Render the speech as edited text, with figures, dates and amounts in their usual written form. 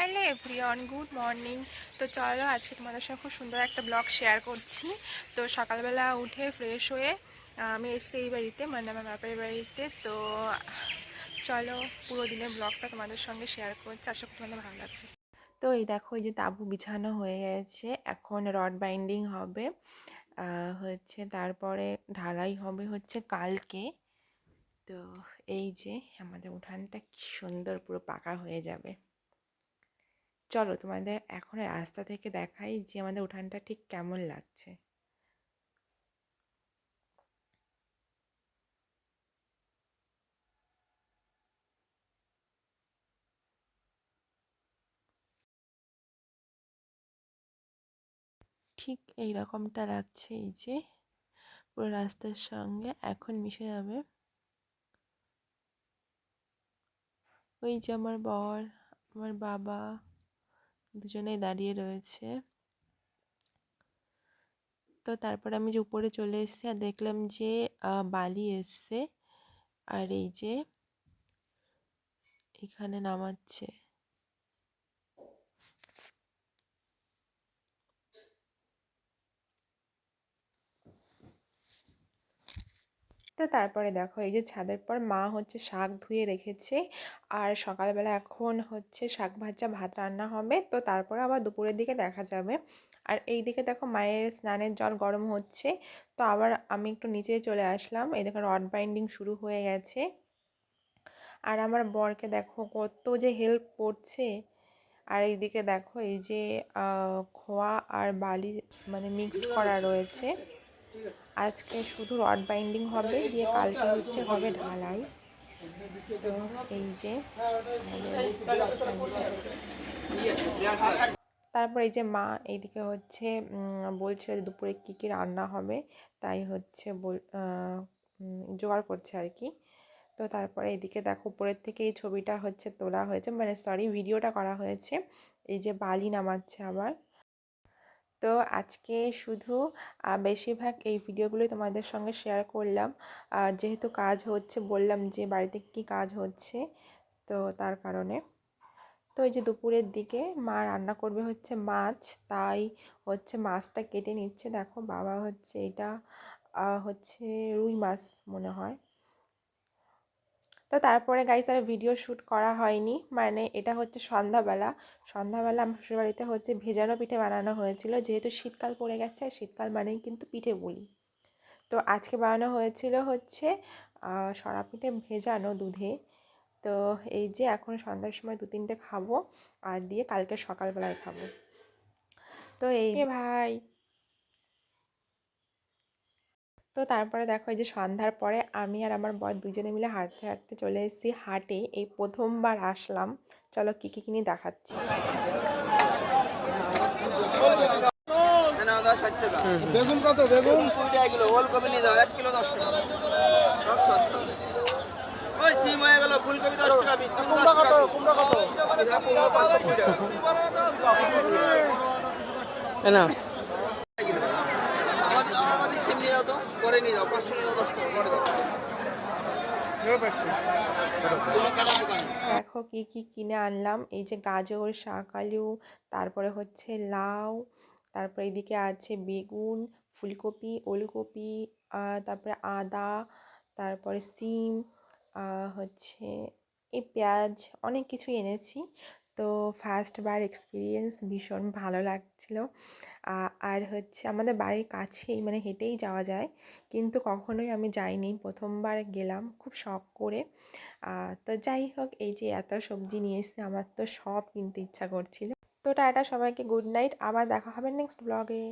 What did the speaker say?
Hello everyone, good morning. তো চলো আজকে তোমাদের সঙ্গে খুব সুন্দর একটা ব্লগ শেয়ার করছি। তো সকালবেলা উঠে ফ্রেশ হয়ে আমি এসছি এই বাড়িতে, মানে আমার বাপের বাড়িতে। তো চলো পুরো দিনের ব্লগটা তোমাদের সঙ্গে শেয়ার করছি, আশা করি তোমাদের ভালো লাগবে। তো এই দেখো, এই যে তাঁবু বিছানো হয়ে গেছে, এখন রড বাইন্ডিং হবে হচ্ছে, তারপরে ঢালাই হবে হচ্ছে কালকে। তো এই যে আমাদের উঠানটা কি সুন্দর পুরো পাকা হয়ে যাবে। চলো তোমাদের এখন রাস্তা থেকে দেখাই যে আমাদের উঠানটা ঠিক কেমন লাগছে। ঠিক এই রকমটা লাগছে, এই যে পুরো রাস্তার সঙ্গে এখন মিশে যাবে। ওই যে আমার বর, আমার বাবা দুজনেই দাঁড়িয়ে রয়েছে। তো তারপর আমি যে উপরে চলে এসেছি আর দেখলাম যে বালি এসছে, আর এই যে এখানে নামাচ্ছে। তো তারপরে দেখো, এই যে ছাদের পর মা হচ্ছে শাক ধুয়ে রেখেছে, আর সকালবেলা এখন হচ্ছে শাক ভাজা ভাত রান্না হবে। তো তারপরে আবার দুপুরের দিকে দেখা যাবে। আর এই দিকে দেখো মায়ের স্নানের জল গরম হচ্ছে। তো আবার আমি একটু নিচে চলে আসলাম, এই দেখো রড বাইন্ডিং শুরু হয়ে গেছে। আর আমার বরকে দেখো কত যে হেল্প করছে। আর এইদিকে দেখো, এই যে খোয়া আর বালি মানে মিক্সড করা রয়েছে। আজকে শুধু রড বাইন্ডিং হবে, দিয়ে কালকে হচ্ছে হবে ঢালাই। তো এই যে আমাদের উঠানটা। তারপর এই যে মা এইদিকে হচ্ছে বলছিল যে দুপুরে কী কী রান্না হবে, তাই হচ্ছে জোগাড় করছে আর কি। তো তারপরে এদিকে দেখো উপরের থেকে এই ছবিটা হচ্ছে তোলা হয়েছে, মানে সরি ভিডিওটা করা হয়েছে। এই যে বালি নামাচ্ছে আবার। তো আজকে শুধু বেশিরভাগ এই ভিডিওগুলোই তোমাদের সঙ্গে শেয়ার করলাম, যেহেতু কাজ হচ্ছে, বললাম যে বাড়িতে কি কাজ হচ্ছে, তো তার কারণে। তো এই যে দুপুরের দিকে মা রান্না করবে হচ্ছে মাছ, তাই হচ্ছে মাছটা কেটে নিচ্ছে। দেখো বাবা হচ্ছে এটা হচ্ছে রুই মাছ মনে হয়। তো তারপরে গাইস আর ভিডিও শ্যুট করা হয়নি, মানে এটা হচ্ছে সন্ধ্যাবেলা আমার শ্বশুরবাড়িতে হচ্ছে ভেজানো পিঠে বানানো হয়েছিল, যেহেতু শীতকাল পড়ে গেছে, শীতকাল মানেই কিন্তু পিঠে বলি। তো আজকে বানানো হয়েছিল হচ্ছে সরা পিঠে ভেজানো দুধে। তো এই যে এখন সন্ধ্যার সময় 2-3টে খাবো, আর দিয়ে কালকে সকালবেলায় খাবো। তো এই যে ভাই, তো তারপরে দেখো এই যে সন্ধ্যার পরে আমি আর আমার বর দুজনে মিলে হাঁটতে হাঁটতে চলে এসেছি হাটে, এই প্রথমবার আসলাম। চলো কী কী কিনি দেখাচ্ছি। বেগুন কত? বেগুন 20 টাকা কিলো। ওলকপি নিয়ে যাও 1 কিলো 10 টাকা। সব সস্তা। ওই সিম হয়ে গেল, ফুলকপি 10 টাকা পিস, 10 টাকা। কুমড়া কত? এটা কুমড়া 520 টাকা। না কিলো। আমাদের সিম নিয়ে যাও তো, পরে নিয়ে যাও, 500 নিয়ে যাও, 10 টাকা পরে দাও। দেখো কি কি কিনে আনলাম, এই যে গাজর, শাক, আলু, তারপরে হচ্ছে লাউ, তারপরে এদিকে আছে বেগুন, ফুলকপি, ওলকপি, তারপরে আদা, তারপরে সিম, হচ্ছে এই পেঁয়াজ, অনেক কিছুই এনেছি। তো ফার্স্ট বার এক্সপিরিয়েন্স ভীষণ ভালো লাগছিল। আর হচ্ছে আমাদের বাড়ির কাছেই, মানে হেঁটেই যাওয়া যায়, কিন্তু কখনোই আমি যাইনি, প্রথমবার গেলাম খুব শখ করে। তো যাই হোক, এই যে এত সবজি নিয়ে এসেছে, আমার তো সব কিনতে ইচ্ছা করছিল। তো টাটা সবাইকে, গুড নাইট, আবার দেখা হবে নেক্সট ব্লগে।